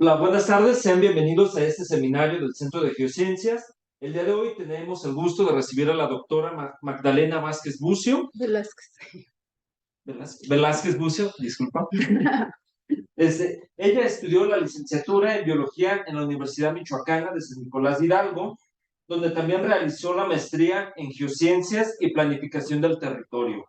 Hola, buenas tardes, sean bienvenidos a este seminario del Centro de Geociencias. El día de hoy tenemos el gusto de recibir a la doctora Magdalena Vázquez Bucio. Velázquez. Velázquez Bucio, disculpa. Ella estudió la licenciatura en Biología en la Universidad Michoacana de San Nicolás de Hidalgo, donde también realizó la maestría en Geociencias y Planificación del Territorio.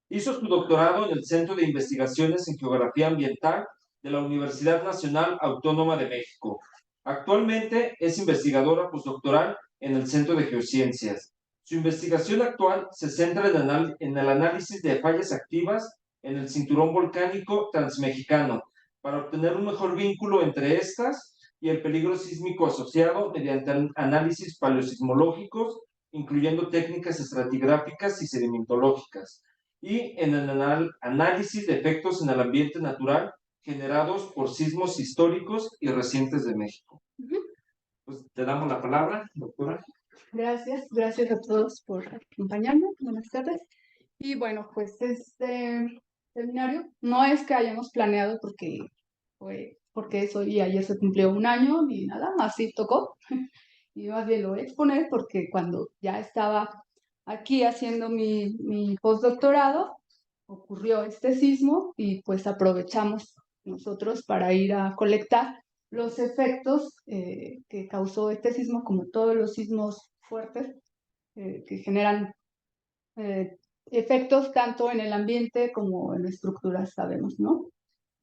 Hizo su doctorado en el Centro de Investigaciones en Geografía Ambiental de la Universidad Nacional Autónoma de México. Actualmente es investigadora postdoctoral en el Centro de Geociencias. Su investigación actual se centra en el análisis de fallas activas en el cinturón volcánico transmexicano para obtener un mejor vínculo entre estas y el peligro sísmico asociado mediante análisis paleosismológicos, incluyendo técnicas estratigráficas y sedimentológicas, y en el análisis de efectos en el ambiente natural generados por sismos históricos y recientes de México. Pues te damos la palabra, doctora. Gracias a todos por acompañarme. Buenas tardes. Y bueno, pues este seminario no es que hayamos planeado porque eso y ayer se cumplió un año ni nada, más sí tocó. Y más bien lo voy a exponer porque cuando ya estaba aquí haciendo mi postdoctorado, ocurrió este sismo y pues aprovechamos nosotros para ir a colectar los efectos que causó este sismo, como todos los sismos fuertes que generan eh, efectos tanto en el ambiente como en estructuras, sabemos, ¿no?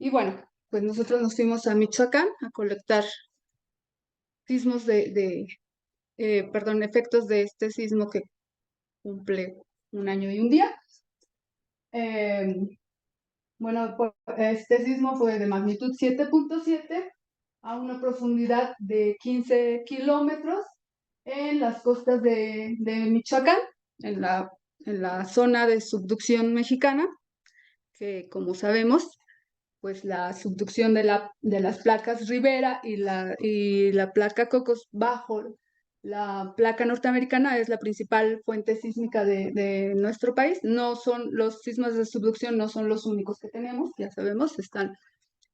Y bueno, pues nosotros nos fuimos a Michoacán a colectar sismos efectos de este sismo que cumple un año y un día. Bueno, pues, este sismo fue de magnitud 7.7 a una profundidad de 15 kilómetros en las costas de Michoacán, en la zona de subducción mexicana, que como sabemos, pues la subducción de las placas Rivera y la placa Cocos bajo la placa norteamericana es la principal fuente sísmica de nuestro país. No son los sismos de subducción, no son los únicos que tenemos, ya sabemos, están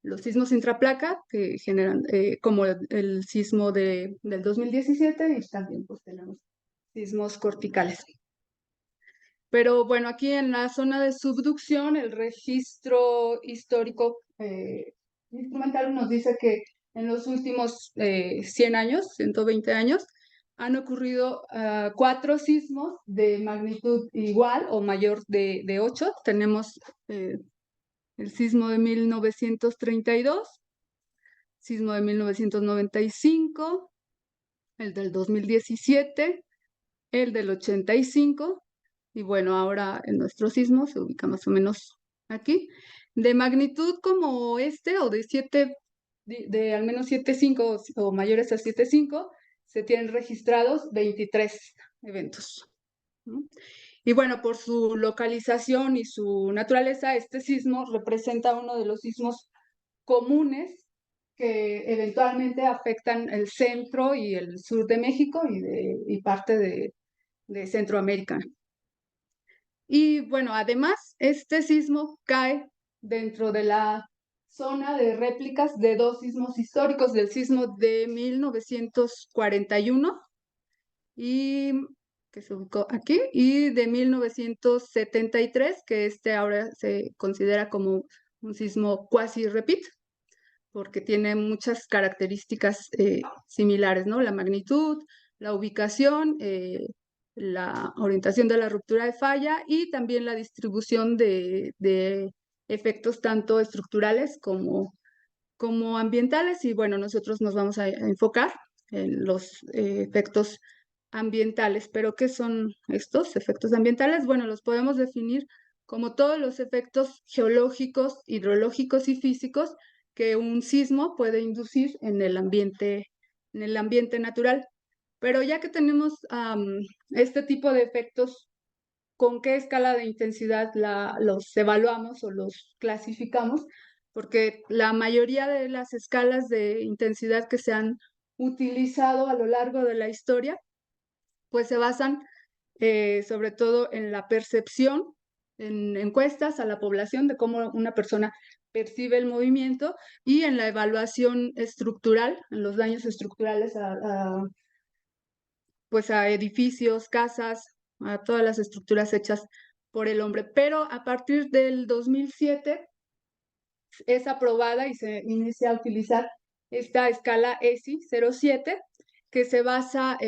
los sismos intraplaca que generan, como el sismo del 2017, y también pues tenemos sismos corticales. Pero bueno, aquí en la zona de subducción, el registro histórico instrumental nos dice que en los últimos 100 años, 120 años, han ocurrido 4 sismos de magnitud igual o mayor de 8. Tenemos el sismo de 1932, sismo de 1995, el del 2017, el del 85. Y bueno, ahora en nuestro sismo se ubica más o menos aquí. De magnitud como este o de 7, de al menos 7.5 o mayores a 7.5, se tienen registrados 23 eventos, ¿no? Y bueno, por su localización y su naturaleza, este sismo representa uno de los sismos comunes que eventualmente afectan el centro y el sur de México y parte de Centroamérica. Y bueno, además, este sismo cae dentro de la zona de réplicas de 2 sismos históricos, del sismo de 1941, y, que se ubicó aquí, y de 1973, que ahora se considera como un sismo quasi repeat, porque tiene muchas características similares, ¿no? La magnitud, la ubicación, la orientación de la ruptura de falla y también la distribución de efectos tanto estructurales como ambientales. Y bueno, nosotros nos vamos a enfocar en los efectos ambientales. ¿Pero qué son estos efectos ambientales? Bueno, los podemos definir como todos los efectos geológicos, hidrológicos y físicos que un sismo puede inducir en el ambiente natural. Pero ya que tenemos este tipo de efectos, ¿con qué escala de intensidad los evaluamos o los clasificamos? Porque la mayoría de las escalas de intensidad que se han utilizado a lo largo de la historia, pues se basan sobre todo en la percepción, en encuestas a la población de cómo una persona percibe el movimiento, y en la evaluación estructural, en los daños estructurales pues a edificios, casas, a todas las estructuras hechas por el hombre. Pero a partir del 2007 es aprobada y se inicia a utilizar esta escala ESI 07, que se basa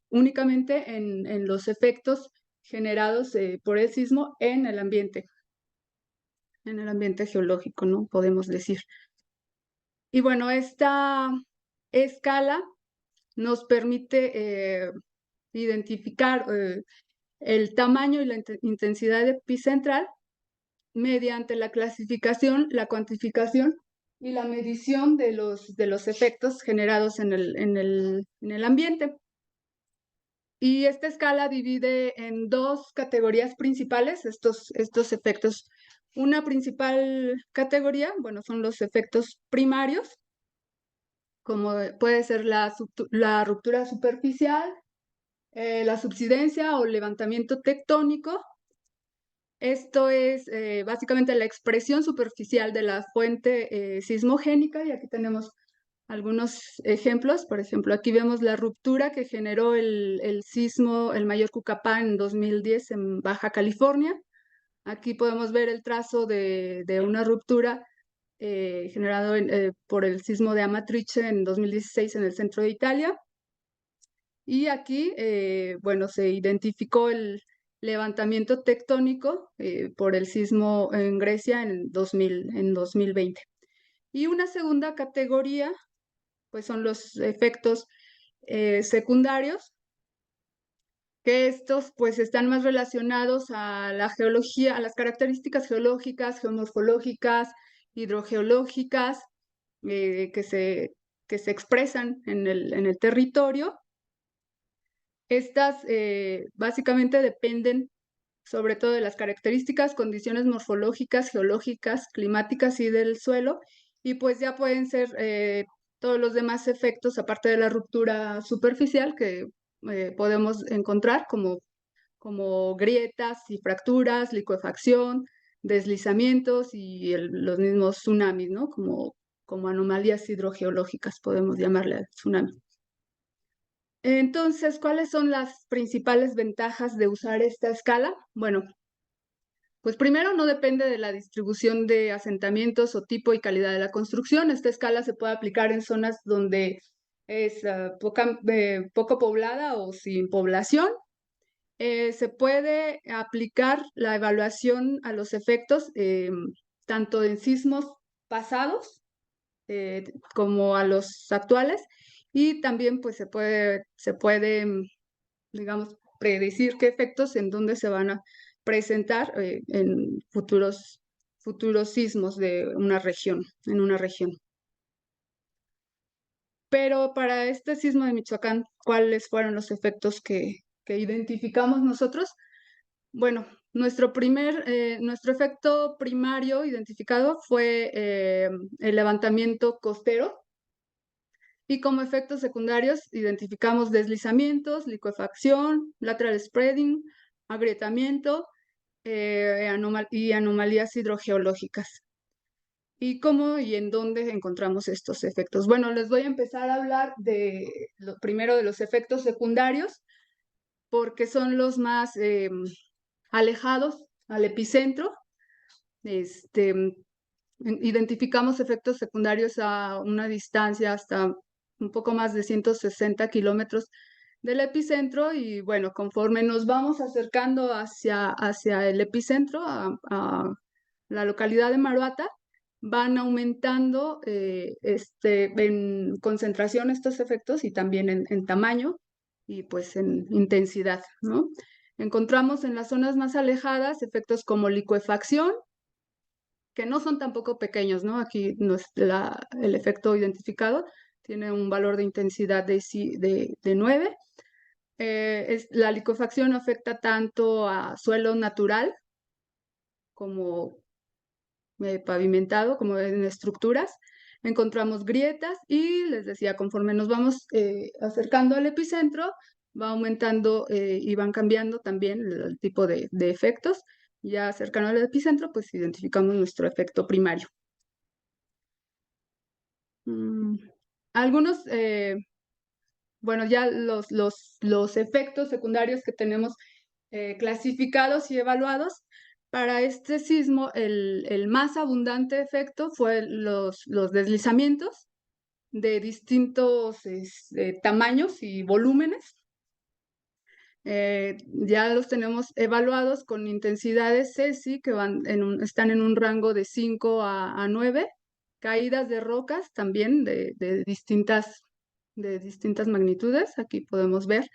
únicamente en los efectos generados por el sismo en el ambiente geológico, ¿no? Podemos decir. Y bueno, esta escala nos permite identificar el tamaño y la intensidad epicentral mediante la clasificación, la cuantificación y la medición de los efectos generados en el ambiente. Y esta escala divide en dos categorías principales estos efectos. Una principal categoría, bueno, son los efectos primarios, como puede ser la ruptura superficial, la subsidencia o levantamiento tectónico. Esto es básicamente la expresión superficial de la fuente sismogénica, y aquí tenemos algunos ejemplos. Por ejemplo, aquí vemos la ruptura que generó el sismo, el Mayor Cucapá, en 2010 en Baja California. Aquí podemos ver el trazo de una ruptura generado por el sismo de Amatrice en 2016 en el centro de Italia. Y aquí, bueno, se identificó el levantamiento tectónico por el sismo en Grecia en 2020. Y una segunda categoría, pues son los efectos secundarios, que estos pues están más relacionados a la geología, a las características geológicas, geomorfológicas, hidrogeológicas, que se expresan en el territorio. Estas básicamente dependen sobre todo de las características, condiciones morfológicas, geológicas, climáticas y del suelo, y pues ya pueden ser todos los demás efectos, aparte de la ruptura superficial, que podemos encontrar como grietas y fracturas, licuefacción, deslizamientos y los mismos tsunamis, ¿no? Como anomalías hidrogeológicas, podemos llamarle al tsunami. Entonces, ¿cuáles son las principales ventajas de usar esta escala? Bueno, pues primero, no depende de la distribución de asentamientos o tipo y calidad de la construcción. Esta escala se puede aplicar en zonas donde es poco poblada o sin población. Se puede aplicar la evaluación a los efectos tanto en sismos pasados como a los actuales, y también pues se puede, digamos, predecir qué efectos en dónde se van a presentar en futuros sismos en una región. Pero para este sismo de Michoacán, ¿cuáles fueron los efectos que identificamos nosotros? Bueno, nuestro efecto primario identificado fue el levantamiento costero, y como efectos secundarios identificamos deslizamientos, licuefacción, lateral spreading, agrietamiento y anomalías hidrogeológicas. ¿Y cómo y en dónde encontramos estos efectos? Bueno, les voy a empezar a hablar primero de los efectos secundarios, porque son los más alejados al epicentro. Identificamos efectos secundarios a una distancia hasta un poco más de 160 kilómetros del epicentro, y bueno, conforme nos vamos acercando hacia el epicentro, a la localidad de Maruata, van aumentando en concentración estos efectos, y también en tamaño y pues en intensidad, ¿no? Encontramos en las zonas más alejadas efectos como licuefacción, que no son tampoco pequeños, ¿no? Aquí el efecto identificado tiene un valor de intensidad de 9. La licuefacción afecta tanto a suelo natural como pavimentado, como en estructuras. Encontramos grietas y, les decía, conforme nos vamos acercando al epicentro, va aumentando y van cambiando también el tipo de efectos. Ya cercano al epicentro, pues identificamos nuestro efecto primario. algunos, bueno, ya los efectos secundarios que tenemos clasificados y evaluados. Para este sismo, el más abundante efecto fue los deslizamientos de distintos tamaños y volúmenes. Ya los tenemos evaluados con intensidades CESI que están en un rango de 5 a 9, caídas de rocas también de distintas magnitudes. Aquí podemos ver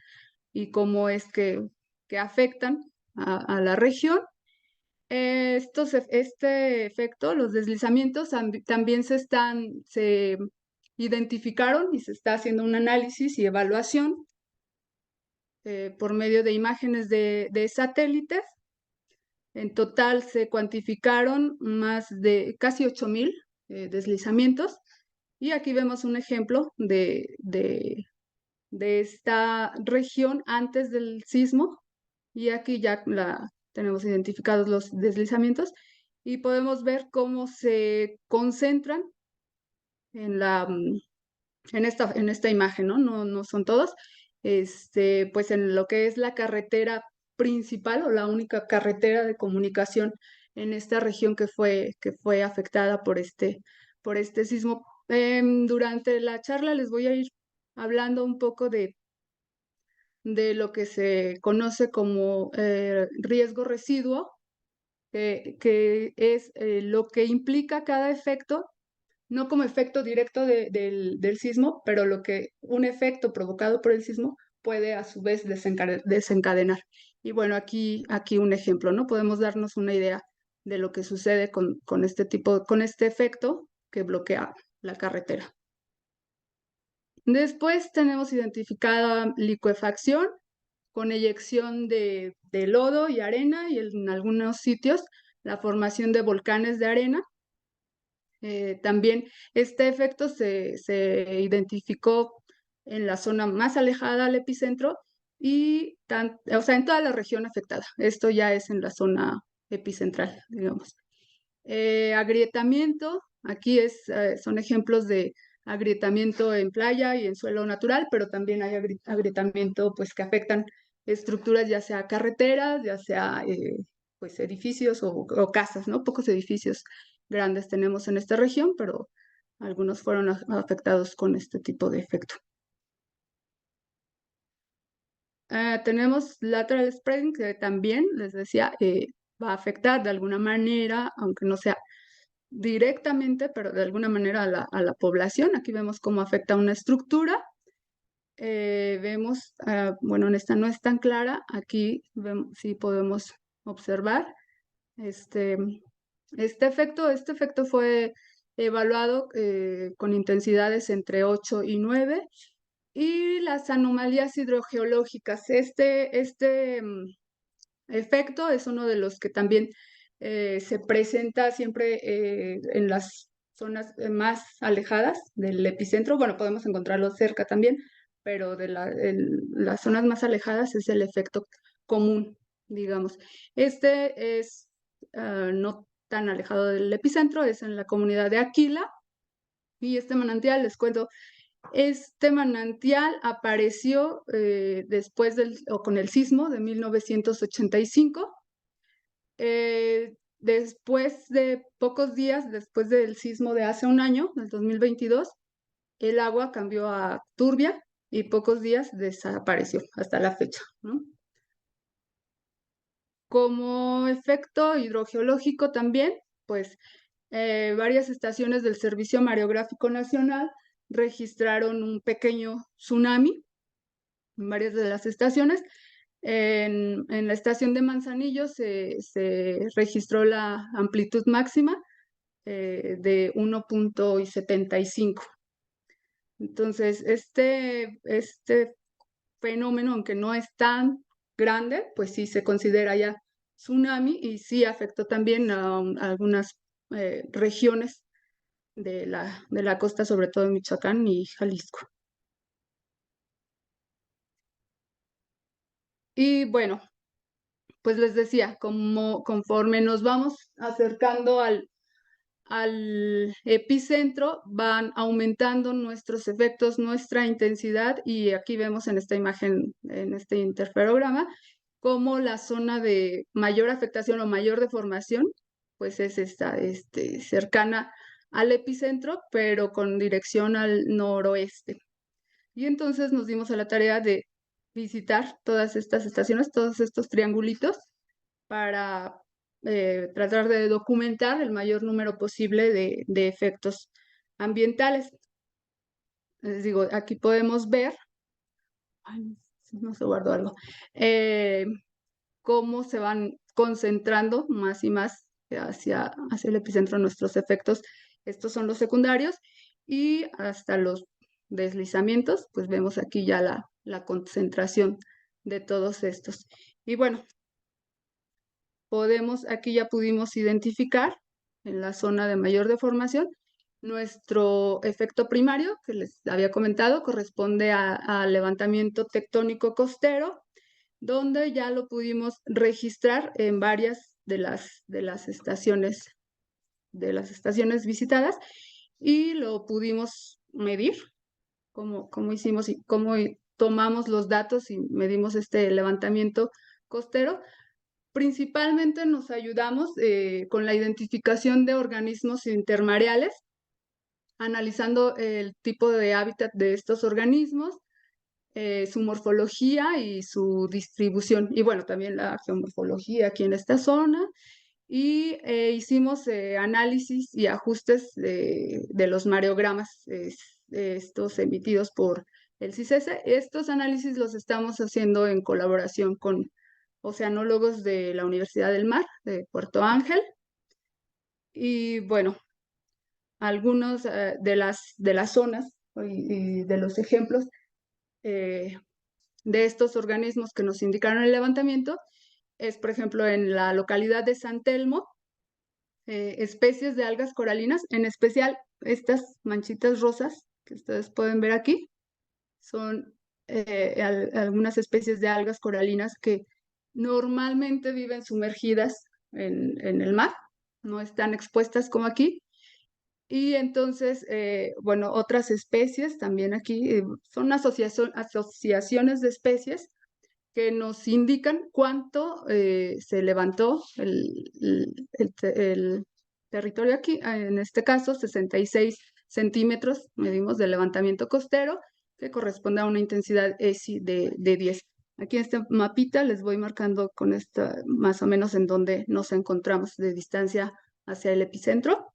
y cómo es que afectan a la región. Este efecto, los deslizamientos, también se identificaron y se está haciendo un análisis y evaluación por medio de imágenes de satélites. En total se cuantificaron más de casi 8,000 deslizamientos. Y aquí vemos un ejemplo de esta región antes del sismo. Y aquí ya tenemos identificados los deslizamientos y podemos ver cómo se concentran en esta imagen, ¿no? No son todos, pues en lo que es la carretera principal o la única carretera de comunicación en esta región que fue afectada por este sismo. Durante la charla les voy a ir hablando un poco de lo que se conoce como riesgo residuo, que es lo que implica cada efecto, no como efecto directo del sismo, pero un efecto provocado por el sismo puede a su vez desencadenar. Y bueno, aquí un ejemplo, ¿no? Podemos darnos una idea de lo que sucede con este efecto que bloquea la carretera. Después tenemos identificada licuefacción con eyección de lodo y arena, y en algunos sitios la formación de volcanes de arena. También este efecto se identificó en la zona más alejada al epicentro o sea, en toda la región afectada. Esto ya es en la zona epicentral, digamos. Agrietamiento, aquí son ejemplos de agrietamiento en playa y en suelo natural, pero también hay agrietamiento pues, que afectan estructuras, ya sea carreteras, ya sea pues, edificios o casas, ¿no? Pocos edificios grandes tenemos en esta región, pero algunos fueron afectados con este tipo de efecto. Tenemos lateral spreading, que también, les decía, va a afectar de alguna manera, aunque no sea directamente, pero de alguna manera a la población. Aquí vemos cómo afecta una estructura. Vemos, bueno, en esta no es tan clara, aquí sí podemos observar este efecto fue evaluado con intensidades entre 8 y 9, y las anomalías hidrogeológicas. Este efecto es uno de los que también se presenta siempre en las zonas más alejadas del epicentro. Bueno, podemos encontrarlo cerca también, pero las zonas más alejadas es el efecto común, digamos. Este es no tan alejado del epicentro, es en la comunidad de Aquila. Y este manantial, les cuento, este manantial apareció después o con el sismo de 1985. Después de pocos días, después del sismo de hace un año, del 2022, el agua cambió a turbia y pocos días desapareció hasta la fecha, ¿no? Como efecto hidrogeológico también, pues varias estaciones del Servicio Mareográfico Nacional registraron un pequeño tsunami en varias de las estaciones. En la estación de Manzanillo se registró la amplitud máxima de 1.75. Entonces, este fenómeno, aunque no es tan grande, pues sí se considera ya tsunami y sí afectó también a algunas regiones de la costa, sobre todo en Michoacán y Jalisco. Y bueno, pues les decía, conforme nos vamos acercando al epicentro van aumentando nuestros efectos, nuestra intensidad, y aquí vemos en esta imagen, en este interferograma, como la zona de mayor afectación o mayor deformación, pues es esta, cercana al epicentro, pero con dirección al noroeste. Y entonces nos dimos a la tarea de visitar todas estas estaciones, todos estos triangulitos, para tratar de documentar el mayor número posible de efectos ambientales. Les digo, aquí podemos ver, ay, no se guardó algo, cómo se van concentrando más y más hacia el epicentro nuestros efectos. Estos son los secundarios, y hasta los deslizamientos, pues vemos aquí ya la concentración de todos estos. Y bueno, aquí ya pudimos identificar en la zona de mayor deformación nuestro efecto primario, que les había comentado, corresponde al levantamiento tectónico costero, donde ya lo pudimos registrar en varias de las estaciones visitadas, y lo pudimos medir, como hicimos y cómo tomamos los datos y medimos este levantamiento costero. Principalmente nos ayudamos con la identificación de organismos intermareales, analizando el tipo de hábitat de estos organismos, su morfología y su distribución, y bueno, también la geomorfología aquí en esta zona. Y hicimos análisis y ajustes de los mareogramas, estos emitidos por el CICESE. Estos análisis los estamos haciendo en colaboración con oceanólogos de la Universidad del Mar, de Puerto Ángel. Y bueno, algunos de las zonas y de los ejemplos de estos organismos que nos indicaron el levantamiento es, por ejemplo, en la localidad de San Telmo, especies de algas coralinas, en especial estas manchitas rosas que ustedes pueden ver aquí, son algunas especies de algas coralinas que normalmente viven sumergidas en el mar, no están expuestas como aquí. Y entonces, bueno, otras especies también aquí son asociaciones de especies que nos indican cuánto se levantó el territorio aquí. En este caso, 66 centímetros medimos de levantamiento costero, que corresponde a una intensidad ESI de 10. Aquí en este mapita les voy marcando con esta más o menos en donde nos encontramos de distancia hacia el epicentro.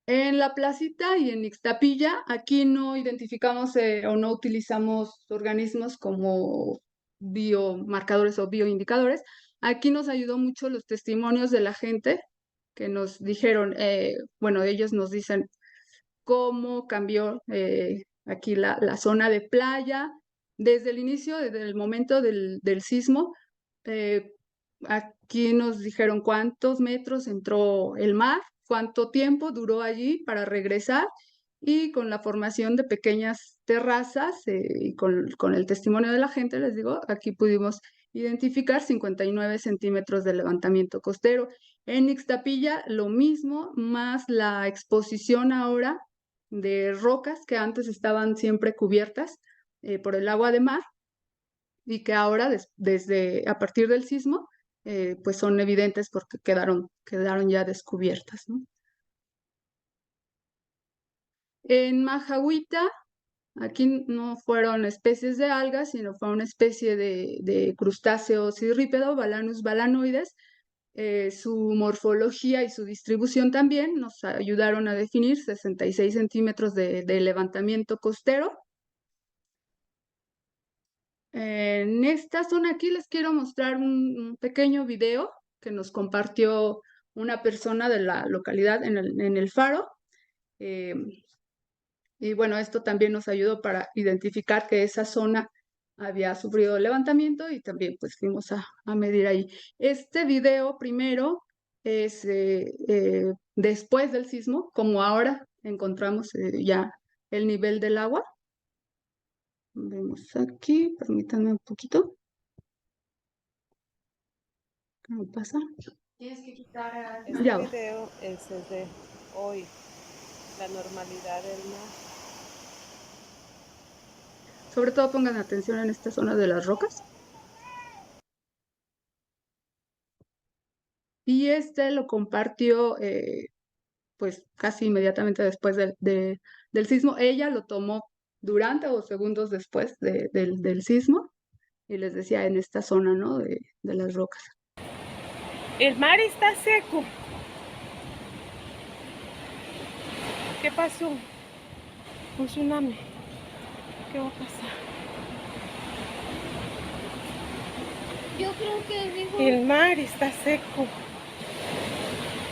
En la placita y en Ixtapilla, aquí no identificamos o no utilizamos organismos como biomarcadores o bioindicadores. Aquí nos ayudó mucho los testimonios de la gente que nos dijeron, bueno, ellos nos dicen cómo cambió aquí la zona de playa desde el inicio, desde el momento del sismo. Aquí nos dijeron cuántos metros entró el mar, cuánto tiempo duró allí para regresar, y con la formación de pequeñas terrazas y con el testimonio de la gente, les digo, aquí pudimos identificar 59 centímetros de levantamiento costero. En Ixtapilla lo mismo, más la exposición ahora de rocas que antes estaban siempre cubiertas por el agua de mar, y que ahora desde a partir del sismo pues son evidentes porque quedaron ya descubiertas, ¿no? En Majahuita, aquí no fueron especies de algas, sino fue una especie de crustáceo cirrípedo, Balanus balanoides. Su morfología y su distribución también nos ayudaron a definir 66 centímetros de levantamiento costero. En esta zona aquí les quiero mostrar un pequeño video que nos compartió una persona de la localidad en el faro. Eh, y bueno, esto también nos ayudó para identificar que esa zona había sufrido levantamiento, y también pues fuimos a medir ahí. Este video primero es después del sismo, como ahora encontramos ya el nivel del agua. Vemos aquí, permítanme un poquito. ¿Qué me pasa? Tienes que quitar Este ya. video es de hoy, la normalidad del mar. Sobre todo pongan atención en esta zona de las rocas. Y este lo compartió pues casi inmediatamente después del sismo. Ella lo tomó durante o segundos después del sismo y les decía en esta zona, ¿no? De las rocas. El mar está seco. ¿Qué pasó? Un tsunami. ¿Qué va a pasar? Yo creo que dijo... El mar está seco.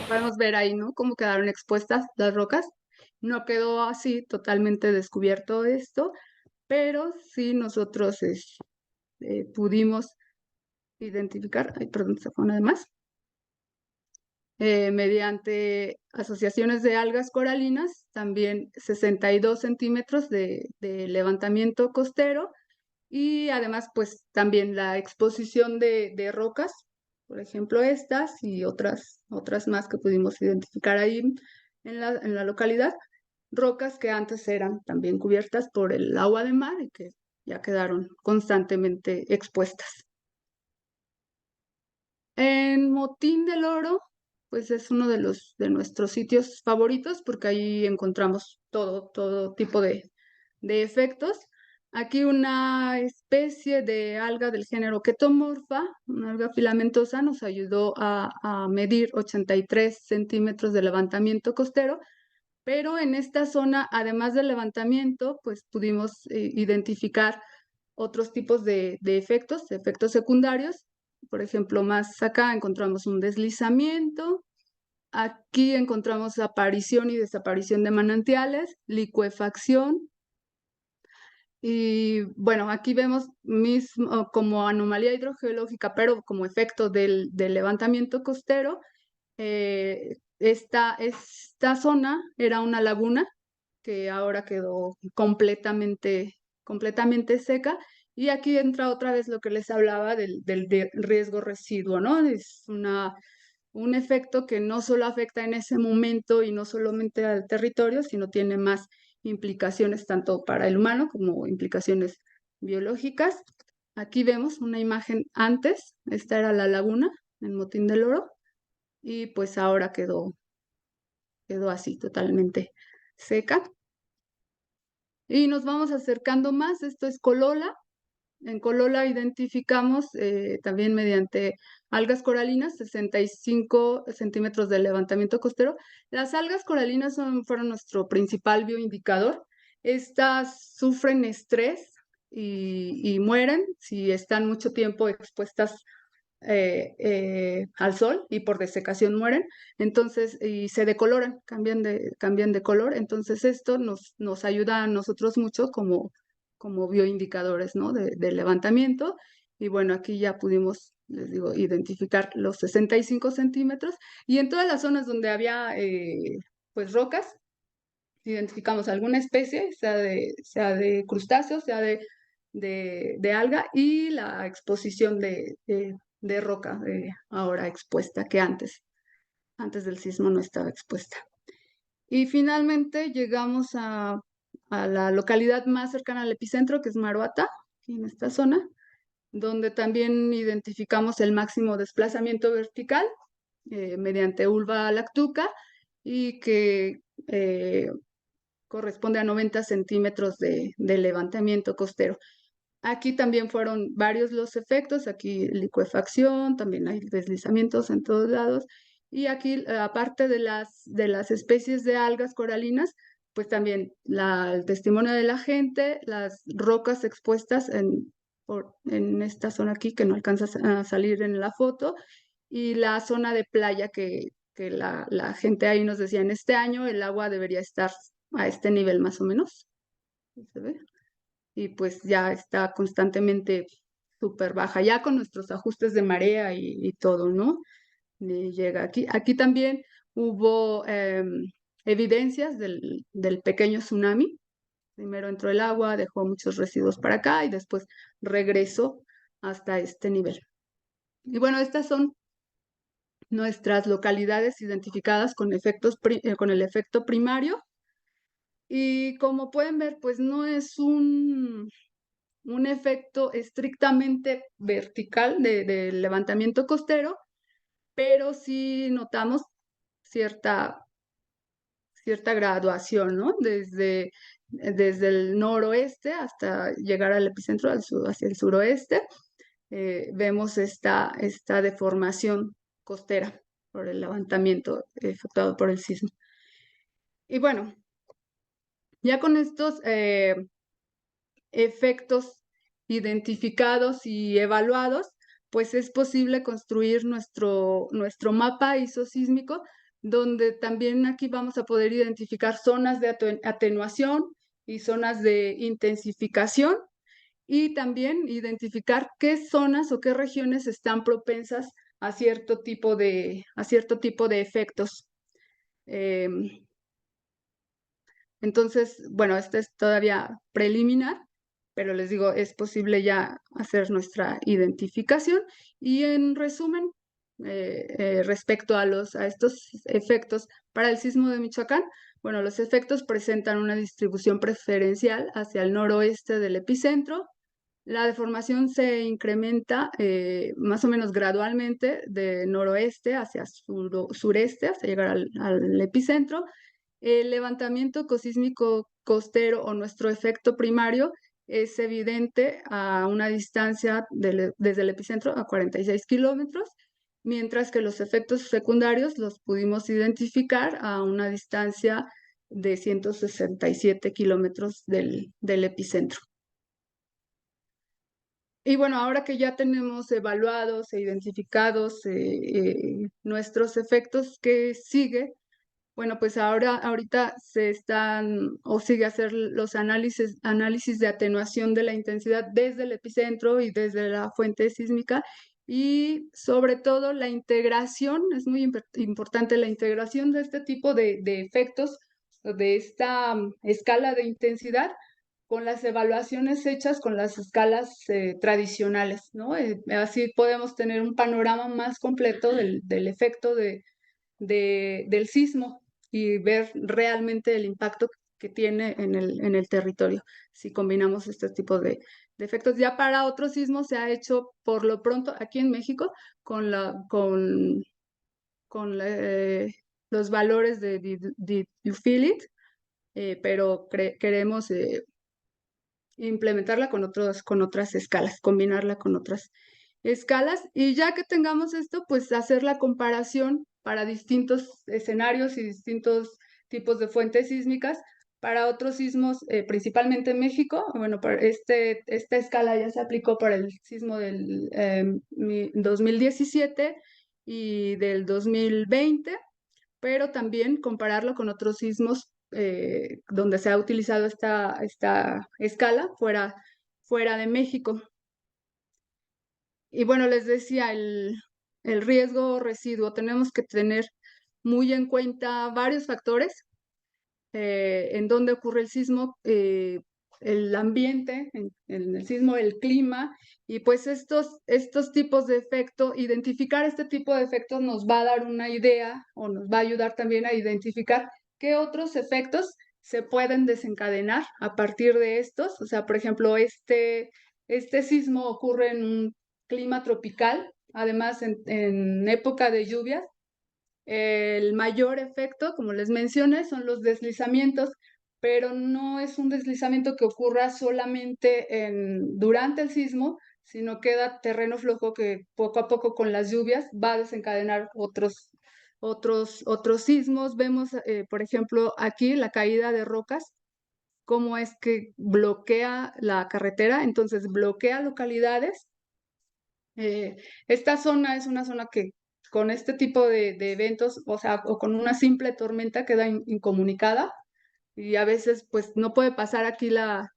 Podemos ver ahí, ¿no? Cómo quedaron expuestas las rocas. No quedó así totalmente descubierto esto, pero sí nosotros pudimos identificar, ay, perdón, se fue una de más, mediante asociaciones de algas coralinas, también 62 centímetros de levantamiento costero y además pues también la exposición de rocas, por ejemplo estas y otras más que pudimos identificar ahí en la localidad, rocas que antes eran también cubiertas por el agua de mar y que ya quedaron constantemente expuestas. En Motín del Oro, pues es uno de nuestros sitios favoritos porque ahí encontramos todo tipo de efectos. Aquí una especie de alga del género Ketomorpha, una alga filamentosa, nos ayudó a medir 83 centímetros de levantamiento costero, pero en esta zona, además del levantamiento, pues pudimos identificar otros tipos de efectos secundarios. Por ejemplo, más acá encontramos un deslizamiento, aquí encontramos aparición y desaparición de manantiales, licuefacción, y bueno, aquí vemos mismo como anomalía hidrogeológica, pero como efecto del levantamiento costero. Esta zona era una laguna que ahora quedó completamente seca. Y aquí entra otra vez lo que les hablaba del riesgo residuo, ¿no? Es un efecto que no solo afecta en ese momento y no solamente al territorio, sino tiene más implicaciones tanto para el humano como implicaciones biológicas. Aquí vemos una imagen antes, esta era la laguna en Motín del Oro, y pues ahora quedó así totalmente seca. Y nos vamos acercando más, esto es Colola. En Colola identificamos también mediante algas coralinas 65 centímetros de levantamiento costero. Las algas coralinas fueron nuestro principal bioindicador. Estas sufren estrés y mueren si están mucho tiempo expuestas al sol y por desecación mueren, entonces, y se decoloran, cambian de color, entonces esto nos ayuda a nosotros mucho como bioindicadores, ¿no? de levantamiento, y bueno, aquí ya pudimos, les digo, identificar los 65 centímetros, y en todas las zonas donde había pues rocas, identificamos alguna especie, sea de crustáceo, sea de alga, y la exposición de roca ahora expuesta, que antes del sismo no estaba expuesta. Y finalmente llegamos a la localidad más cercana al epicentro, que es Maruata, aquí en esta zona, donde también identificamos el máximo desplazamiento vertical mediante Ulva Lactuca y que corresponde a 90 centímetros de levantamiento costero. Aquí también fueron varios los efectos, aquí licuefacción, también hay deslizamientos en todos lados, y aquí aparte de las especies de algas coralinas, pues también el testimonio de la gente, las rocas expuestas en esta zona aquí que no alcanza a salir en la foto, y la zona de playa que la gente ahí nos decía, en este año el agua debería estar a este nivel más o menos. ¿Se ve? Y pues ya está constantemente súper baja, ya con nuestros ajustes de marea y todo, ¿no? Llega aquí. Aquí también hubo evidencias del pequeño tsunami. Primero entró el agua, dejó muchos residuos para acá y después regresó hasta este nivel. Y bueno, estas son nuestras localidades identificadas con con el efecto primario. Y como pueden ver, pues no es un efecto estrictamente vertical de levantamiento costero, pero sí notamos cierta graduación, ¿no? Desde el noroeste hasta llegar al epicentro, hacia el suroeste, vemos esta deformación costera por el levantamiento efectuado por el sismo. Y bueno, ya con estos efectos identificados y evaluados, pues es posible construir nuestro mapa isosísmico, donde también aquí vamos a poder identificar zonas de atenuación y zonas de intensificación, y también identificar qué zonas o qué regiones están propensas a cierto tipo de efectos. Entonces, bueno, este es todavía preliminar, pero les digo, es posible ya hacer nuestra identificación. Y en resumen, respecto a estos efectos para el sismo de Michoacán, bueno, los efectos presentan una distribución preferencial hacia el noroeste del epicentro. La deformación se incrementa más o menos gradualmente de noroeste hacia sureste, hasta llegar al epicentro. El levantamiento cosísmico costero o nuestro efecto primario es evidente a una distancia desde el epicentro a 46 kilómetros, mientras que los efectos secundarios los pudimos identificar a una distancia de 167 kilómetros del epicentro. Y bueno, ahora que ya tenemos evaluados e identificados nuestros efectos, ¿qué sigue? Bueno, pues ahorita se están o sigue hacer los análisis de atenuación de la intensidad desde el epicentro y desde la fuente sísmica, y sobre todo la integración, es muy importante la integración de este tipo de efectos, de esta escala de intensidad, con las evaluaciones hechas con las escalas tradicionales, ¿no? Así podemos tener un panorama más completo del efecto del sismo y ver realmente el impacto que tiene en el territorio, si combinamos este tipo de efectos. Ya para otros sismos se ha hecho por lo pronto aquí en México con los valores de Duffield, pero queremos implementarla con otras escalas, combinarla con otras escalas, y ya que tengamos esto, pues hacer la comparación para distintos escenarios y distintos tipos de fuentes sísmicas para otros sismos, principalmente en México. Bueno, para esta escala ya se aplicó para el sismo del 2017 y del 2020, pero también compararlo con otros sismos donde se ha utilizado esta escala fuera de México. Y bueno, les decía, el riesgo residuo, tenemos que tener muy en cuenta varios factores en donde ocurre el sismo, el ambiente, en el sismo, el clima, y pues estos tipos de efecto, identificar este tipo de efectos nos va a dar una idea o nos va a ayudar también a identificar qué otros efectos se pueden desencadenar a partir de estos. O sea, por ejemplo, este sismo ocurre en un clima tropical, además en época de lluvias. El mayor efecto, como les mencioné, son los deslizamientos, pero no es un deslizamiento que ocurra solamente durante el sismo, sino queda terreno flojo que poco a poco con las lluvias va a desencadenar otros sismos. Vemos, por ejemplo, aquí la caída de rocas, cómo es que bloquea la carretera, entonces bloquea localidades. Esta zona es una zona que con este tipo de eventos, o sea, o con una simple tormenta queda incomunicada, y a veces pues no puede pasar aquí la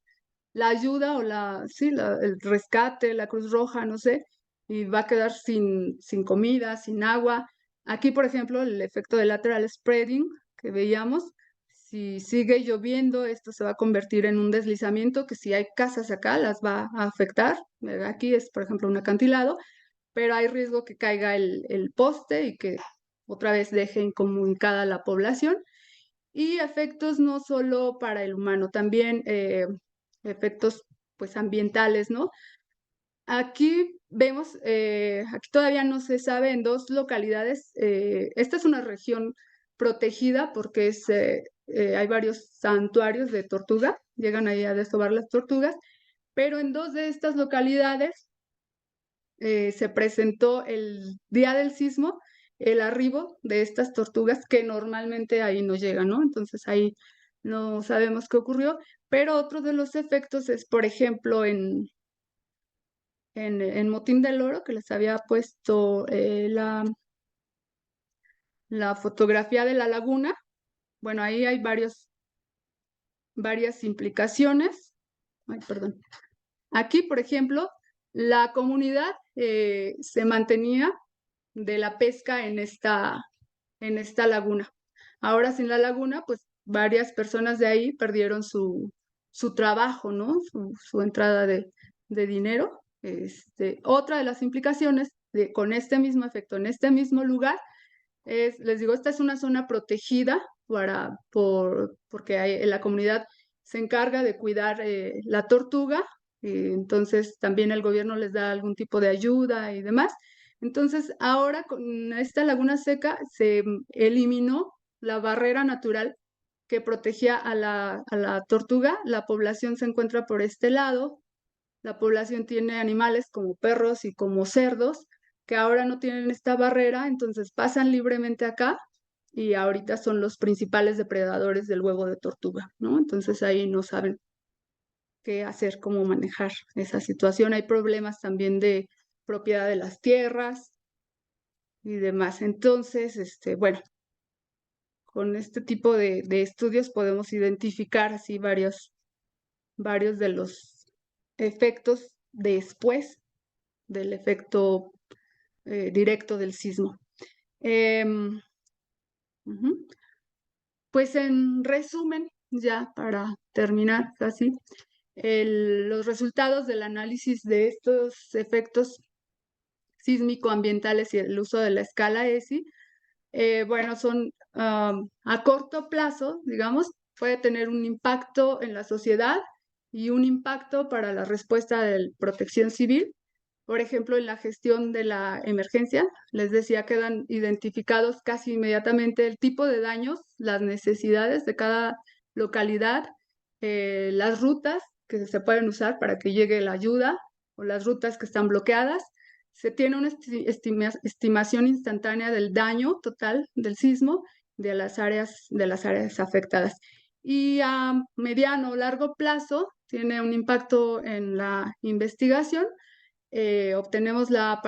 ayuda o el rescate, la Cruz Roja, no sé, y va a quedar sin comida, sin agua. Aquí, por ejemplo, el efecto de lateral spreading que veíamos, si sigue lloviendo, esto se va a convertir en un deslizamiento que si hay casas acá las va a afectar. Aquí es, por ejemplo, un acantilado, pero hay riesgo que caiga el poste y que otra vez deje incomunicada a la población. Y efectos no solo para el humano, también efectos pues ambientales, ¿no? Aquí vemos, aquí todavía no se sabe en 2 localidades, esta es una región protegida porque hay varios santuarios de tortuga, llegan ahí a desovar las tortugas, pero en 2 de estas localidades se presentó el día del sismo el arribo de estas tortugas que normalmente ahí no llegan, ¿no? Entonces ahí no sabemos qué ocurrió, pero otro de los efectos es, por ejemplo, en Motín del Oro, que les había puesto la fotografía de la laguna. Bueno, ahí hay varias implicaciones. Ay, perdón. Aquí, por ejemplo, la comunidad se mantenía de la pesca en esta laguna. Ahora sin la laguna, pues varias personas de ahí perdieron su trabajo, ¿no? Su entrada de dinero. Otra de las implicaciones con este mismo efecto, en este mismo lugar, les digo, esta es una zona protegida porque la comunidad se encarga de cuidar la tortuga, entonces también el gobierno les da algún tipo de ayuda y demás. Entonces ahora con esta laguna seca se eliminó la barrera natural que protegía a la tortuga. La población se encuentra por este lado. La población tiene animales como perros y como cerdos que ahora no tienen esta barrera, entonces pasan libremente acá y ahorita son los principales depredadores del huevo de tortuga, ¿no? Entonces ahí no saben qué hacer, cómo manejar esa situación. Hay problemas también de propiedad de las tierras y demás. Entonces, bueno, con este tipo de estudios podemos identificar así varios de los efectos después del efecto directo del sismo. Ujú. Pues en resumen, ya para terminar casi, los resultados del análisis de estos efectos sísmico-ambientales y el uso de la escala ESI, bueno, son a corto plazo, digamos, puede tener un impacto en la sociedad y un impacto para la respuesta de protección civil. Por ejemplo, en la gestión de la emergencia, les decía, quedan identificados casi inmediatamente el tipo de daños, las necesidades de cada localidad, las rutas que se pueden usar para que llegue la ayuda o las rutas que están bloqueadas. Se tiene una estimación instantánea del daño total del sismo de las áreas afectadas. Y a mediano o largo plazo tiene un impacto en la investigación. Obtenemos la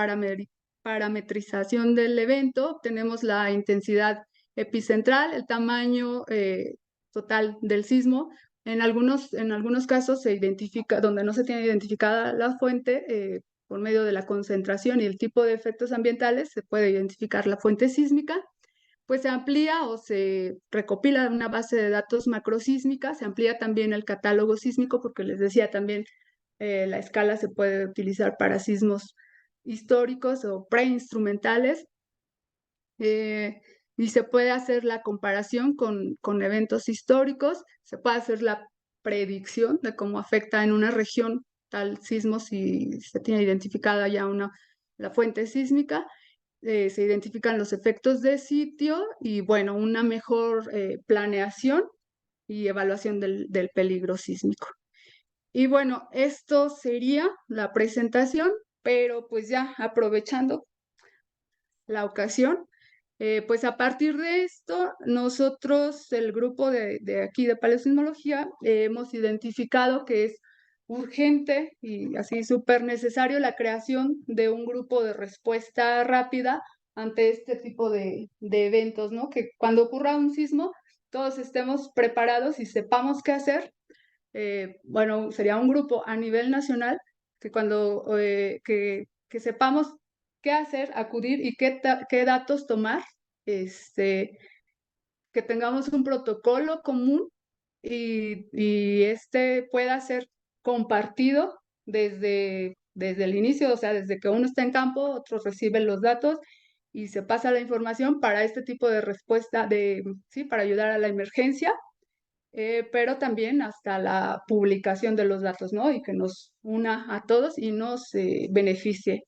parametrización del evento, obtenemos la intensidad epicentral, el tamaño total del sismo. En algunos casos se identifica, donde no se tiene identificada la fuente, por medio de la concentración y el tipo de efectos ambientales, se puede identificar la fuente sísmica. Pues se amplía o se recopila una base de datos macrosísmica, se amplía también el catálogo sísmico, porque les decía también la escala se puede utilizar para sismos históricos o preinstrumentales, y se puede hacer la comparación con eventos históricos, se puede hacer la predicción de cómo afecta en una región tal sismo si se tiene identificada ya la fuente sísmica. Se identifican los efectos de sitio y, bueno, una mejor planeación y evaluación del peligro sísmico. Y bueno, esto sería la presentación, pero pues ya aprovechando la ocasión, pues a partir de esto, nosotros, el grupo de aquí de Paleosismología, hemos identificado que es urgente y así súper necesario la creación de un grupo de respuesta rápida ante este tipo de eventos, ¿no? Que cuando ocurra un sismo, todos estemos preparados y sepamos qué hacer. Bueno, sería un grupo a nivel nacional que que sepamos qué hacer, acudir y qué datos tomar, que tengamos un protocolo común y este pueda ser compartido desde desde el inicio, o sea, desde que uno está en campo, otros reciben los datos y se pasa la información para este tipo de respuesta, sí, para ayudar a la emergencia, pero también hasta la publicación de los datos, ¿no? Y que nos una a todos y nos beneficie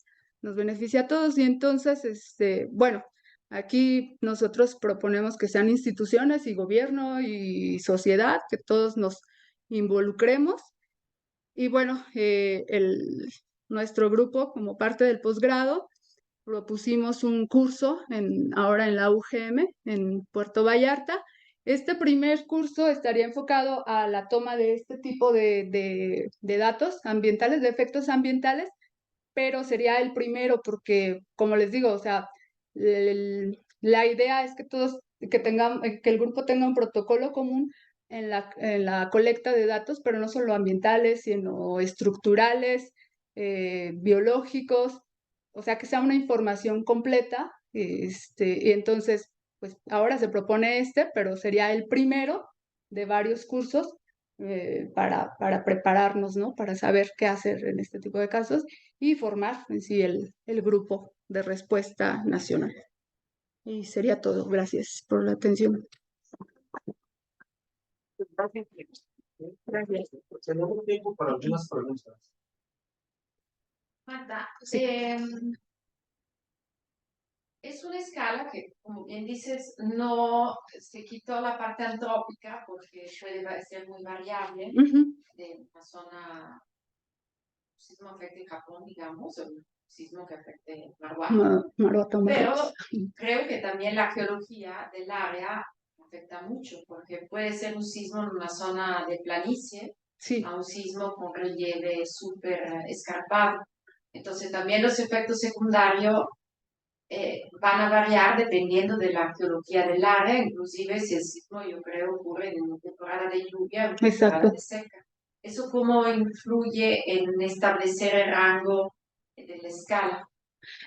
a todos. Y entonces, bueno, aquí nosotros proponemos que sean instituciones y gobierno y sociedad, que todos nos involucremos. Y bueno, nuestro grupo, como parte del posgrado, propusimos un curso ahora en la UGM, en Puerto Vallarta. Este primer curso estaría enfocado a la toma de este tipo de datos ambientales, de efectos ambientales, pero sería el primero porque, como les digo, o sea, la idea es que todos, que el grupo tenga un protocolo común en la colecta de datos, pero no solo ambientales, sino estructurales, biológicos, o sea, que sea una información completa, y entonces, pues ahora se propone pero sería el primero de varios cursos para prepararnos, ¿no? Para saber qué hacer en este tipo de casos y formar en sí el grupo de respuesta nacional. Y sería todo. Gracias por la atención. Gracias. Gracias. Tenemos tiempo para algunas preguntas. Marta, Sí. es una escala que, como bien dices, no se quitó la parte antrópica porque puede ser muy variable de una zona, sismo afecte Japón, digamos, o un sismo que afecte Maruá. Pero creo que también la geología del área afecta mucho porque puede ser un sismo en una zona de planicie a un sismo con relieve súper escarpado. Entonces también los efectos secundarios van a variar dependiendo de la geología del área, inclusive si el sismo, yo creo, ocurre en una temporada de lluvia o en temporada de seca. ¿Eso cómo influye en establecer el rango de la escala?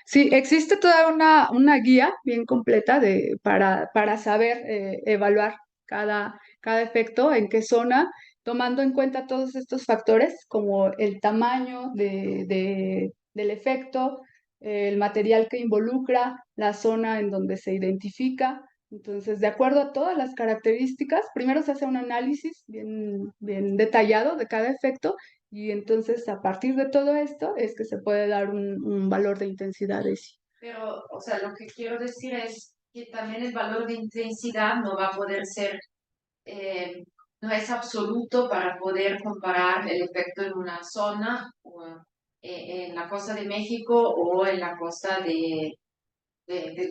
Sí, existe toda una guía bien completa para saber evaluar cada efecto, en qué zona, tomando en cuenta todos estos factores como el tamaño del efecto, el material que involucra, la zona en donde se identifica. Entonces, de acuerdo a todas las características, primero se hace un análisis bien detallado de cada efecto y entonces a partir de todo esto es que se puede dar un valor de intensidad de sí. Pero, o sea, lo que quiero decir es que también el valor de intensidad no va a poder ser, no es absoluto para poder comparar el efecto en una zona o en la costa de México o en la costa del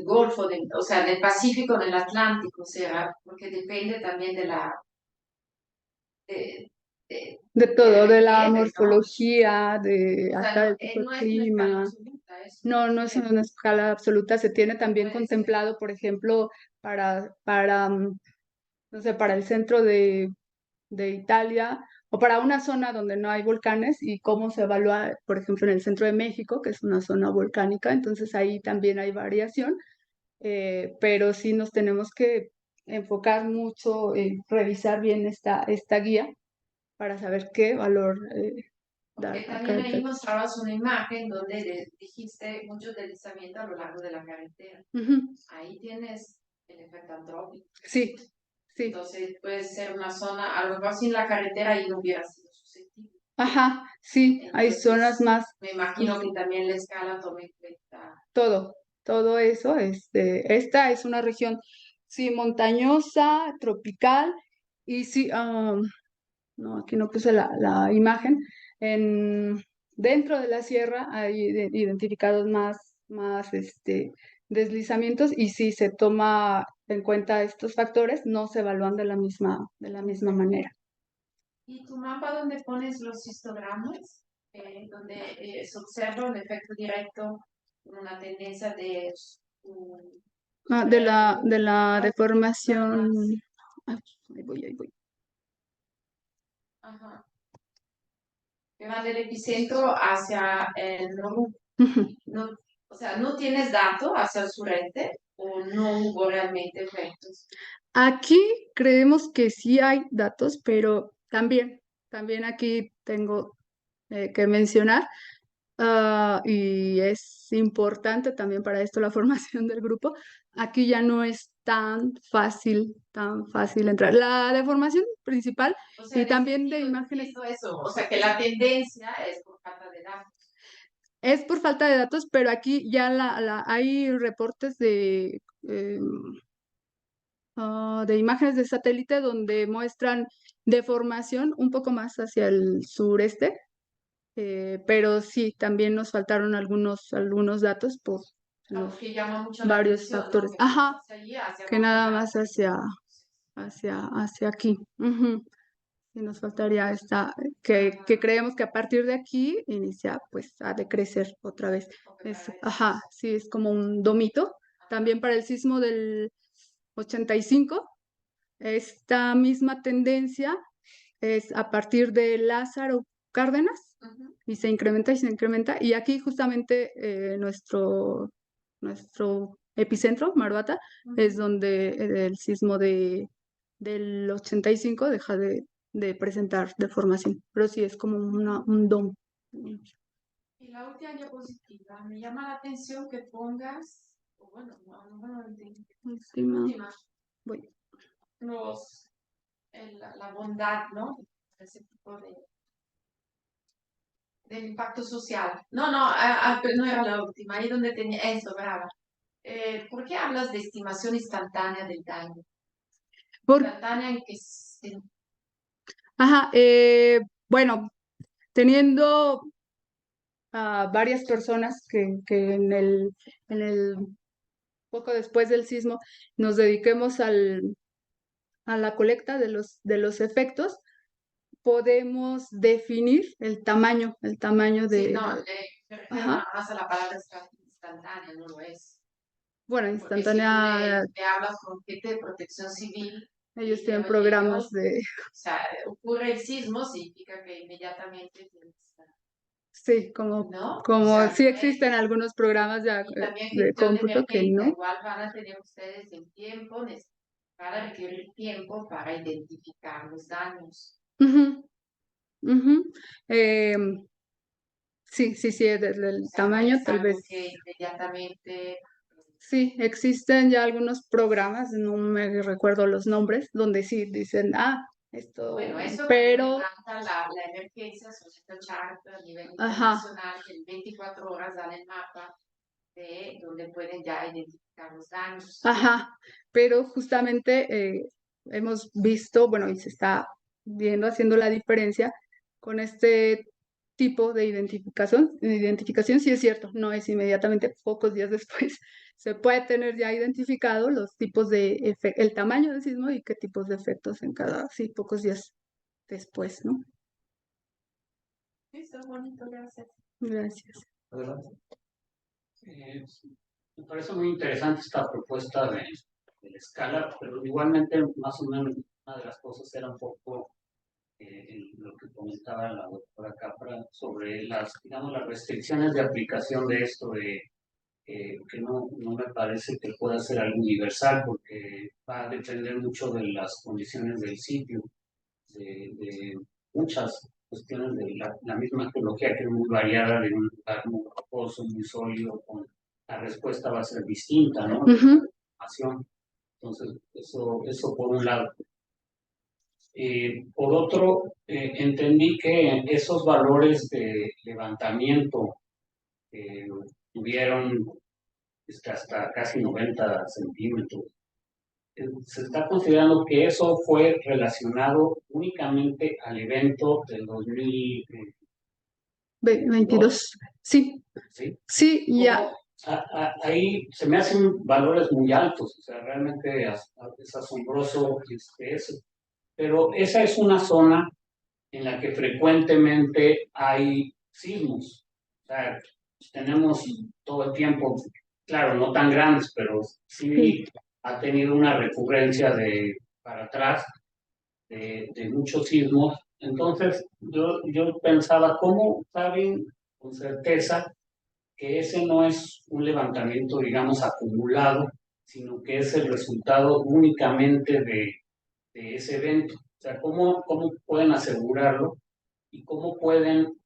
Golfo, o sea, del Pacífico, del Atlántico, o sea, porque depende también de la... De todo, de la relieve, ¿no? morfología, O sea, hasta no, el tipo no de es una escala clima. absoluta. No es una escala absoluta. Se tiene también puede ser. contemplado, por ejemplo, no sé, para el centro de Italia o para una zona donde no hay volcanes y cómo se evalúa, por ejemplo, en el centro de México, que es una zona volcánica. Entonces ahí también hay variación, pero sí nos tenemos que enfocar mucho en revisar bien esta guía para saber qué valor dar Porque a también cada ahí efecto. mostrabas una imagen donde dijiste mucho deslizamiento a lo largo de la carretera. Ahí tienes el efecto antrópico. Sí. Entonces puede ser una zona, a lo mejor sin la carretera ahí no hubiera sido susceptible. Ajá, sí, hay zonas más. Me imagino que también la escala tome en cuenta. Todo eso. Esta es una región, sí, montañosa, tropical, y sí, no, aquí no puse la imagen. Dentro de la sierra hay identificados más deslizamientos, y si se toma en cuenta estos factores, no se evalúan de la misma manera. ¿Y tu mapa donde pones los histogramas? Donde se observa un efecto directo, una tendencia de... De la deformación. Ahí voy. Ajá. Que va del epicentro hacia el Noru. No, o sea, ¿no tienes datos hacia el sureste o no hubo realmente efectos? Aquí creemos que sí hay datos, pero también aquí tengo que mencionar y es importante también para esto la formación del grupo. Aquí ya no es tan fácil entrar. La deformación principal O sea, y en también este de sentido imágenes entiendo eso, o sea, que la tendencia es por falta de datos. es por falta de datos, pero aquí ya hay reportes de imágenes de satélite donde muestran deformación un poco más hacia el sureste, pero sí, también nos faltaron algunos datos por los Porque llama mucho la varios atención, ¿no? factores. Que Ajá, hacia allí, hacia que abajo nada nada. más hacia aquí. Ujú. Y nos faltaría que creemos que a partir de aquí inicia pues a decrecer otra vez. Ajá, sí, es como un domito. También para el sismo del 85, esta misma tendencia es a partir de Lázaro Cárdenas y se incrementa y se incrementa. Y aquí justamente nuestro epicentro, Maruata, es donde el sismo del 85 deja de presentar deformación. Pero sí es como un dom. Y la última diapositiva, me llama la atención que pongas, o bueno, no entendí. Última, Voy. la bondad, ¿no? Ese tipo del impacto social. No, pero no era la última, ahí donde tenía eso, brava. ¿Por qué hablas de estimación instantánea del daño? Instantánea en que Ajá, bueno, teniendo a varias personas que en el poco después del sismo nos dediquemos a la colecta de los efectos, podemos definir el tamaño sí, de... no, me refiero Ajá. nada más a la palabra instantánea, no lo es. Bueno, Porque si instantánea, tú le hablas con gente de protección civil, ellos y tienen oye, programas de... o sea, ocurre el sismo, significa que inmediatamente tienes que estar, Sí, ¿no? O como sea, sí no existen es. algunos programas Y también de gestión de cómputo que emergencia, no. igual van a tener ustedes el tiempo para requerir tiempo para identificar los daños. Ujú, ujú. Sí, del O sea, no tamaño es tal algo vez. que inmediatamente. Sí, existen ya algunos programas, no me recuerdo los nombres, donde sí dicen, esto, Bueno, eso cuando pero, levanta la emergencia, son estos charts a nivel ajá, internacional que en 24 horas dan el mapa de donde pueden ya identificar los daños. ajá, pero justamente hemos visto, bueno, y se está viendo, haciendo la diferencia con este tipo de identificación, sí es cierto, no es inmediatamente, pocos días después, se puede tener ya identificado los tipos el tamaño del sismo y qué tipos de efectos en cada, sí, pocos días después, ¿no? Eso es bonito, gracias. Gracias. Adelante. Me parece muy interesante esta propuesta de la escala, pero igualmente más o menos una de las cosas era un poco lo que comentaba la doctora Capra sobre digamos, las restricciones de aplicación de esto, que no me parece que pueda ser algo universal, porque va a depender mucho de las condiciones del sitio, de muchas cuestiones de la misma geología, que es muy variada, de un lugar muy rocoso, muy sólido, la respuesta va a ser distinta, ¿no? Entonces, eso por un lado. Por otro, entendí que esos valores de levantamiento tuvieron hasta casi 90 centímetros. Se está considerando que eso fue relacionado únicamente al evento del 2022. Sí. ¿Sí? Sí, ya. Ahí se me hacen valores muy altos, o sea, realmente es asombroso eso. Pero esa es una zona en la que frecuentemente hay sismos. O sea, tenemos todo el tiempo, claro, no tan grandes, pero sí ha tenido una recurrencia para atrás de muchos sismos. Entonces, yo pensaba, ¿cómo saben con certeza que ese no es un levantamiento, digamos, acumulado, sino que es el resultado únicamente de ese evento? O sea, ¿cómo pueden asegurarlo y cómo pueden,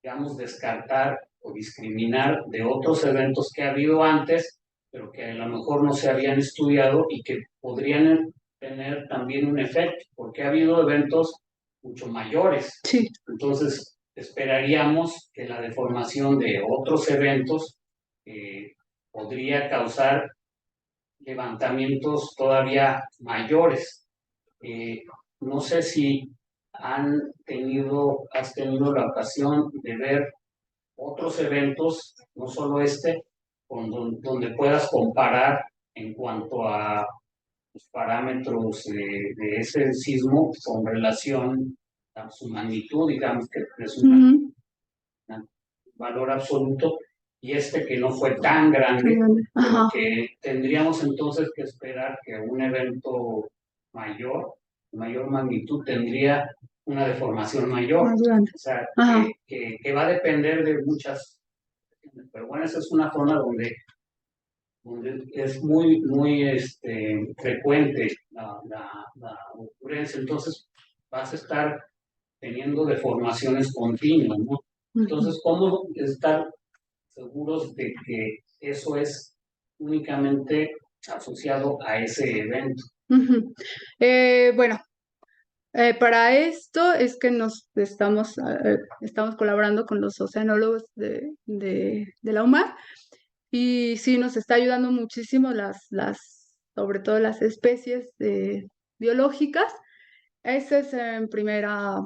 digamos, descartar o discriminar de otros eventos que ha habido antes, pero que a lo mejor no se habían estudiado y que podrían tener también un efecto, porque ha habido eventos mucho mayores. Sí. Entonces, esperaríamos que la deformación de otros eventos podría causar levantamientos todavía mayores. No sé si has tenido la ocasión de ver otros eventos, no solo este, donde puedas comparar en cuanto a los parámetros de ese sismo con relación a su magnitud, digamos que es un valor absoluto, y este que no fue tan grande, pero que tendríamos entonces que esperar que un evento mayor magnitud, tendría una deformación mayor. O sea, que va a depender de muchas. Pero bueno, esa es una zona donde es muy frecuente la ocurrencia. Entonces, vas a estar teniendo deformaciones continuas, ¿no? Entonces, ¿cómo estar seguros de que eso es únicamente asociado a ese evento? Bueno, para esto es que estamos colaborando con los oceanólogos de la UMAR, y sí nos está ayudando muchísimo sobre todo las especies biológicas. Ese es en primera,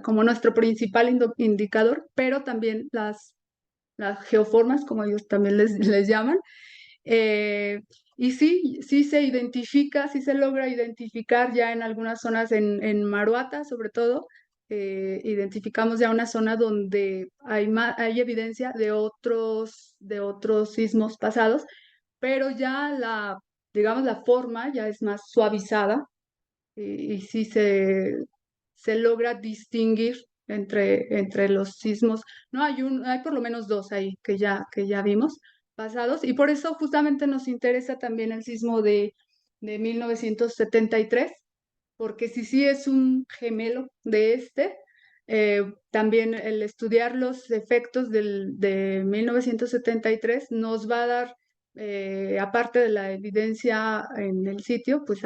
como nuestro principal indicador, pero también las geoformas, como ellos también les llaman. Y sí se identifica, sí se logra identificar ya en algunas zonas, en Maruata sobre todo, identificamos ya una zona donde hay evidencia de otros sismos pasados, pero ya digamos, la forma ya es más suavizada, y sí se logra distinguir entre los sismos. No, hay por lo menos dos ahí que ya vimos pasados, y por eso justamente nos interesa también el sismo de 1973, porque sí es un gemelo de también el estudiar los efectos de 1973 nos va a dar, aparte de la evidencia en el sitio, pues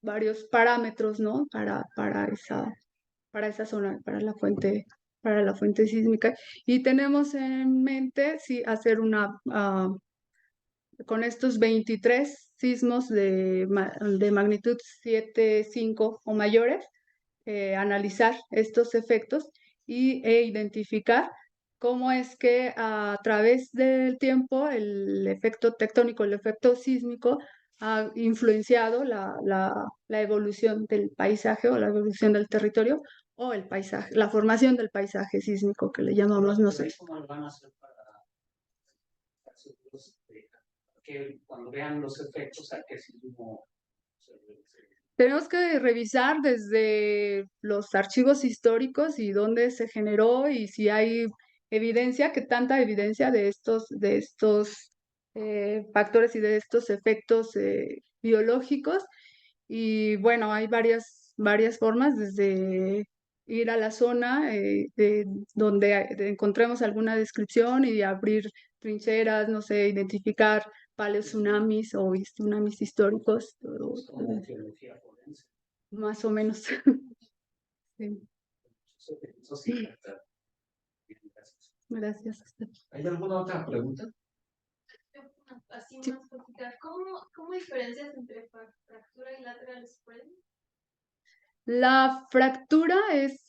varios parámetros, ¿no? Para esa zona, para la fuente sísmica. Y tenemos en mente, sí, hacer con estos 23 sismos de magnitud 7, 5 o mayores, analizar estos efectos e identificar cómo es que a través del tiempo el efecto tectónico, el efecto sísmico ha influenciado la evolución del paisaje o la evolución del territorio, o el paisaje, la formación del paisaje sísmico que le llamamos nosotros. ¿Cómo lo van a hacer para estar seguros de que cuando vean los efectos a qué sismo se Tenemos que revisar desde los archivos históricos y dónde se generó, y si hay evidencia, que tanta evidencia de estos factores y de estos efectos biológicos. Y bueno, hay varias formas, desde ir a la zona donde encontremos alguna descripción y abrir trincheras, no sé, identificar paleotsunamis o tsunamis históricos, geología forense? más o menos. Sí. Eso sí, bien, gracias. Gracias. ¿Hay alguna otra pregunta? Así Sí. más cortita. ¿Cómo diferencias entre fractura y lateral spreading? La fractura es,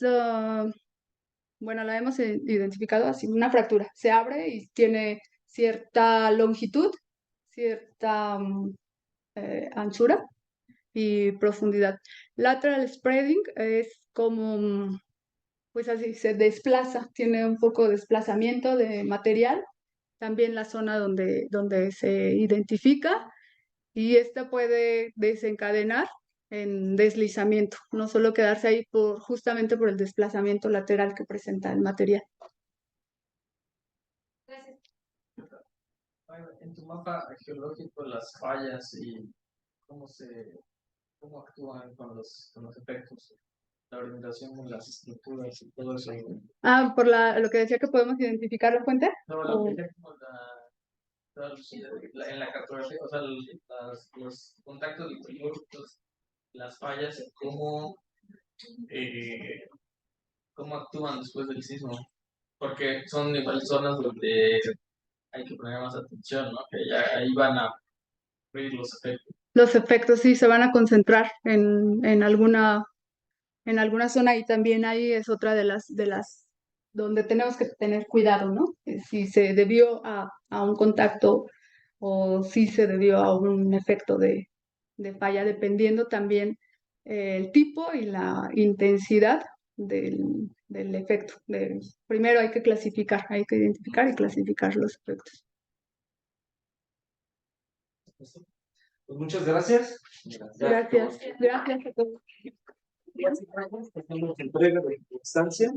bueno, la hemos identificado así, una fractura. Se abre y tiene cierta longitud, cierta anchura y profundidad. Lateral spreading es como, pues así, se desplaza, tiene un poco de desplazamiento de material, también la zona donde se identifica, y esta puede desencadenar en deslizamiento, no solo quedarse ahí justamente por el desplazamiento lateral que presenta el material. Gracias. En tu mapa geológico, las fallas y cómo actúan con los efectos. la orientación de las estructuras y todo eso. Ah, por lo que decía que podemos identificar la fuente. No, la aplica como en la cartografía, o sea, los contactos litológicos, las fallas, cómo actúan después del sismo. Porque son igual zonas donde hay que poner más atención, ¿no? Que ya ahí van a ver los efectos. Los efectos sí se van a concentrar en alguna zona, y también ahí es otra de las donde tenemos que tener cuidado, ¿no? Si se debió a un contacto o si se debió a un efecto de falla, dependiendo también el tipo y la intensidad del efecto. Primero hay que identificar y clasificar los efectos. Pues muchas gracias. Gracias a todos. Hacemos entrega de instancia.